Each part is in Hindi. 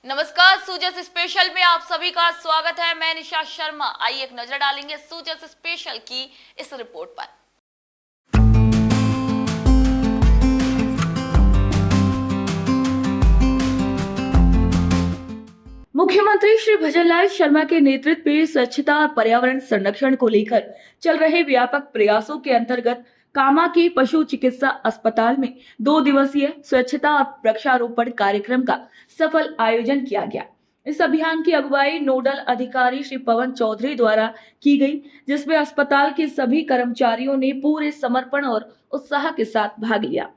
नमस्कार, सूजस स्पेशल में आप सभी का स्वागत है। मैं निशा शर्मा। आइए एक नजर डालेंगे सूजस स्पेशल की इस रिपोर्ट पर। मुख्यमंत्री श्री भजनलाल शर्मा के नेतृत्व में स्वच्छता और पर्यावरण संरक्षण को लेकर चल रहे व्यापक प्रयासों के अंतर्गत कामा के पशु चिकित्सा अस्पताल में 2 दिवसीय स्वच्छता और वृक्षारोपण कार्यक्रम का सफल आयोजन किया गया। इस अभियान की अगुवाई नोडल अधिकारी श्री पवन चौधरी द्वारा की गई, जिसमें अस्पताल के सभी कर्मचारियों ने पूरे समर्पण और उत्साह के साथ भाग लिया।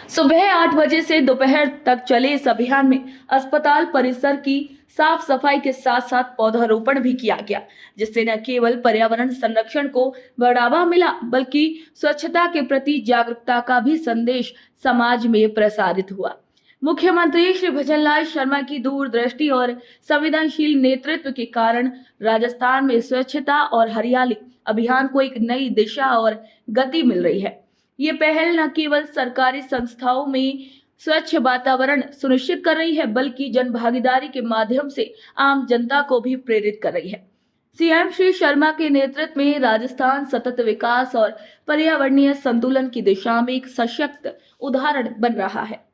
सुबह 8 बजे से दोपहर तक चले इस अभियान में अस्पताल परिसर की साफ सफाई के साथ साथ पौधारोपण भी किया गया, जिससे न केवल पर्यावरण संरक्षण को बढ़ावा मिला बल्कि स्वच्छता के प्रति जागरूकता का भी संदेश समाज में प्रसारित हुआ। मुख्यमंत्री श्री भजनलाल शर्मा की दूरदृष्टि और संवेदनशील नेतृत्व के कारण राजस्थान में स्वच्छता और हरियाली अभियान को एक नई दिशा और गति मिल रही है। ये पहल न केवल सरकारी संस्थाओं में स्वच्छ वातावरण सुनिश्चित कर रही है, बल्कि जन भागीदारी के माध्यम से आम जनता को भी प्रेरित कर रही है। सीएम श्री शर्मा के नेतृत्व में राजस्थान सतत विकास और पर्यावरणीय संतुलन की दिशा में एक सशक्त उदाहरण बन रहा है।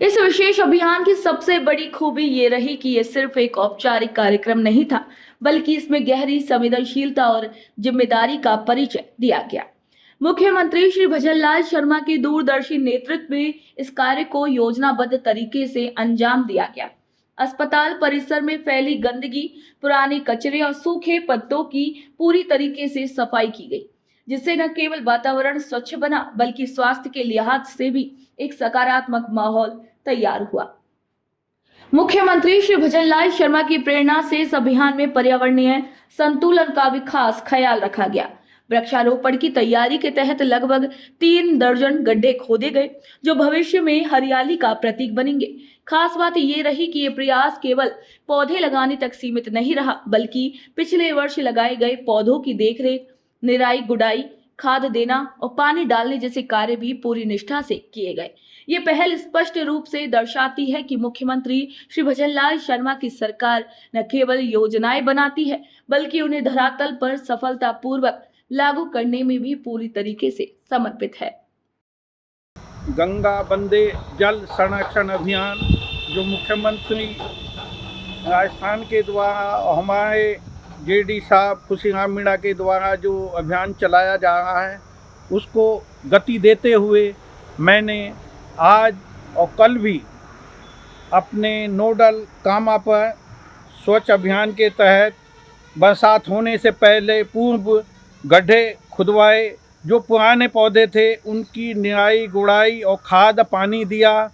इस विशेष अभियान की सबसे बड़ी खूबी ये रही कि ये सिर्फ एक औपचारिक कार्यक्रम नहीं था, बल्कि इसमें गहरी संवेदनशीलता और जिम्मेदारी का परिचय दिया गया। मुख्यमंत्री श्री भजनलाल शर्मा के दूरदर्शी नेतृत्व में इस कार्य को योजनाबद्ध तरीके से अंजाम दिया गया। अस्पताल परिसर में फैली गंदगी, पुराने कचरे और सूखे पत्तों की पूरी तरीके से सफाई की गई, जिससे न केवल वातावरण स्वच्छ बना बल्कि स्वास्थ्य के लिहाज से भी एक सकारात्मक माहौल तैयार हुआ। मुख्यमंत्री श्री भजनलाल शर्मा की प्रेरणा से इस अभियान में पर्यावरणीय संतुलन का भी खास ख्याल रखा गया। वृक्षारोपण की तैयारी के तहत लगभग 3 दर्जन गड्ढे खोदे गए, जो भविष्य में हरियाली का प्रतीक बनेंगे। खास बात ये रही कि ये प्रयास केवल पौधे लगाने तक सीमित नहीं रहा, बल्कि पिछले वर्ष लगाए गए पौधों की देखरेख, निराई गुड़ाई, खाद देना और पानी डालने जैसे कार्य भी पूरी निष्ठा से किए गए। ये पहल स्पष्ट रूप से दर्शाती है कि मुख्यमंत्री श्री भजनलाल शर्मा की सरकार न केवल योजनाएं बनाती है, बल्कि उन्हें धरातल पर सफलतापूर्वक लागू करने में भी पूरी तरीके से समर्पित है। गंगा बंदे जल संरक्षण अभियान जो मुख्यमंत्री राजस्थान के द्वारा और हमारे जेडी साहब खुशीराम मीणा के द्वारा जो अभियान चलाया जा रहा है, उसको गति देते हुए मैंने आज और कल भी अपने नोडल कामा पर स्वच्छ अभियान के तहत बरसात होने से पहले पूर्व गड्ढे खुदवाए, जो पुराने पौधे थे उनकी निराई गुड़ाई और खाद पानी दिया,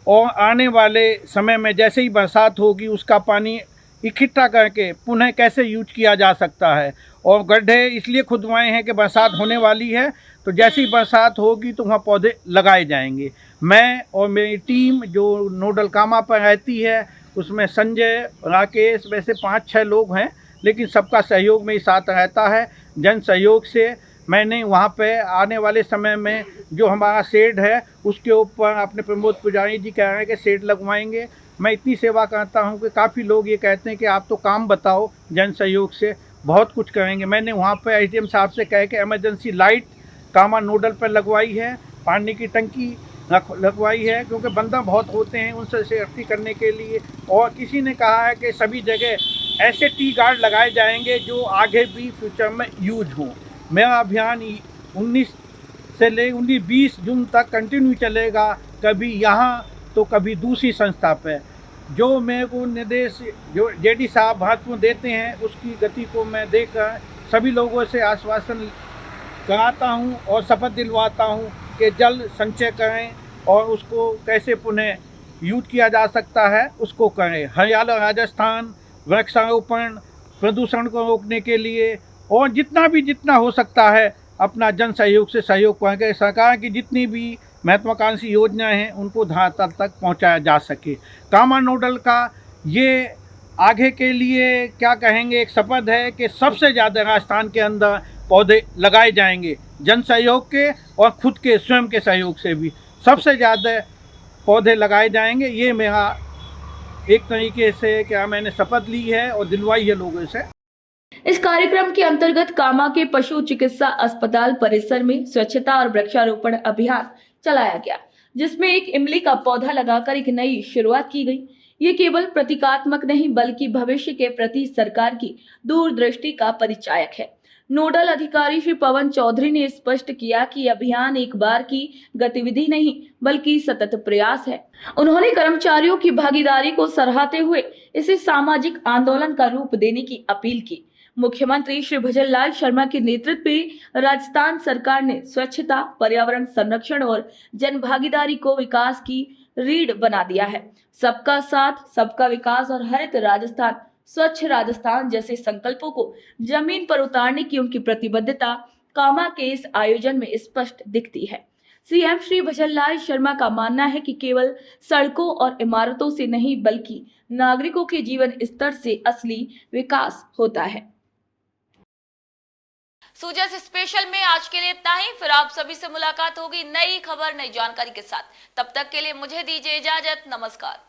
और आने वाले समय में जैसे ही बरसात होगी उसका पानी इकट्ठा करके पुनः कैसे यूज किया जा सकता है। और गड्ढे इसलिए खुदवाए हैं कि बरसात होने वाली है, तो जैसी बरसात होगी तो वहाँ पौधे लगाए जाएंगे। मैं और मेरी टीम जो नोडल कामा पर रहती है, उसमें संजय, राकेश, वैसे 5-6 लोग हैं, लेकिन सबका सहयोग मेरे साथ रहता है। जन सहयोग से मैंने वहाँ पे आने वाले समय में जो हमारा शेड है उसके ऊपर अपने प्रमोद पुजारी जी कह रहे हैं कि शेड लगवाएंगे। मैं इतनी सेवा करता हूँ कि काफ़ी लोग ये कहते हैं कि आप तो काम बताओ, जन सहयोग से बहुत कुछ करेंगे। मैंने वहाँ पे एसडीएम साहब से कह के इमरजेंसी लाइट कामा नोडल पर लगवाई है, पानी की टंकी लगवाई है, क्योंकि बंदा बहुत होते हैं उनसे सेफ्टी करने के लिए। और किसी ने कहा है कि सभी जगह ऐसे टी गार्ड लगाए जाएंगे जो आगे भी फ्यूचर में यूज हों। मेरा अभियान 19 जून तक कंटिन्यू चलेगा, कभी यहाँ तो कभी दूसरी संस्था पे। जो मेरे को निर्देश जो जेडी साहब महत्वपूर्ण देते हैं उसकी गति को मैं देकर सभी लोगों से आश्वासन कराता हूँ और शपथ दिलवाता हूँ कि जल संचय करें और उसको कैसे पुनः यूज किया जा सकता है उसको करें। हरियाणा राजस्थान वृक्षारोपण प्रदूषण को रोकने के लिए और जितना हो सकता है अपना जन सहयोग से सहयोग करेंगे। सरकार की जितनी भी महत्वाकांक्षी योजनाएं हैं उनको धरातल तक पहुंचाया जा सके। कामा नोडल का ये आगे के लिए क्या कहेंगे, एक शपथ है कि सबसे ज़्यादा राजस्थान के अंदर पौधे लगाए जाएंगे, जन सहयोग के और खुद के स्वयं के सहयोग से भी सबसे ज़्यादा पौधे लगाए जाएंगे। ये मेरा एक तरीके से क्या मैंने शपथ ली है और दिलवाई है लोगों से। इस कार्यक्रम के अंतर्गत कामा के पशु चिकित्सा अस्पताल परिसर में स्वच्छता और वृक्षारोपण अभियान चलाया गया, जिसमें एक इमली का पौधा लगाकर एक नई शुरुआत की गई। ये केवल प्रतीकात्मक नहीं बल्कि भविष्य के प्रति सरकार की दूरदृष्टि का परिचायक है। नोडल अधिकारी श्री पवन चौधरी ने स्पष्ट किया कि अभियान एक बार की गतिविधि नहीं बल्कि सतत प्रयास है। उन्होंने कर्मचारियों की भागीदारी को सराहते हुए इसे सामाजिक आंदोलन का रूप देने की अपील की। मुख्यमंत्री श्री भजनलाल शर्मा के नेतृत्व में राजस्थान सरकार ने स्वच्छता, पर्यावरण संरक्षण और जन भागीदारी को विकास की रीढ़ बना दिया है। सबका साथ, सबका विकास और हरित राजस्थान, स्वच्छ राजस्थान जैसे संकल्पों को जमीन पर उतारने की उनकी प्रतिबद्धता कामा के इस आयोजन में स्पष्ट दिखती है। सीएम श्री भजनलाल शर्मा का मानना है कि केवल सड़कों और इमारतों से नहीं बल्कि नागरिकों के जीवन स्तर से असली विकास होता है। सूजस स्पेशल में आज के लिए इतना ही। फिर आप सभी से मुलाकात होगी नई खबर, नई जानकारी के साथ। तब तक के लिए मुझे दीजिए इजाजत। नमस्कार।